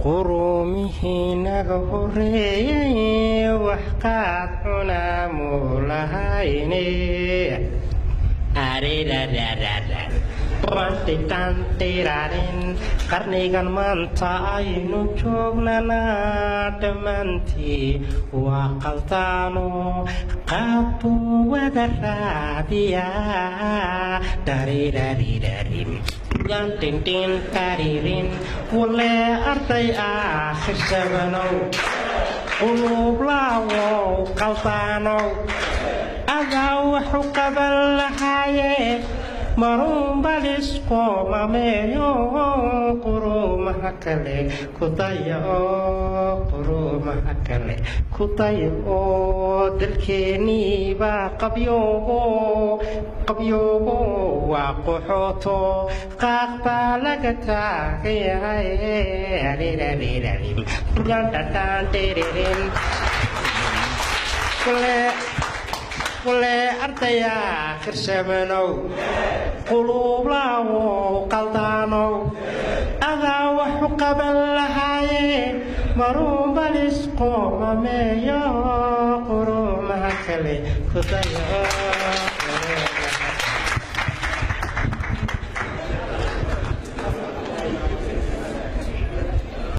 quruumihii naga horeeyay wax qaad cunaa muu lahayne qarnigan maanta aynu joognanaa dhammaantii waa qaldaano qaab buu wada raadiyaa walee arday aakhir sabanow quluublaawow qaldaanow adaa waxu qaban lahaaye marunbalisqoomameeyo quruumaha kale quruumaha kale ku daya oo dalkeeniibaa qabyoobo waa qaxooto qaaq baa laga taagayahay walee ardayaa kirsamanow quluublaawow qaldaanow adaa waxu qaban lahaaye marunbalisqoomameeyo quruumaha kale ku daya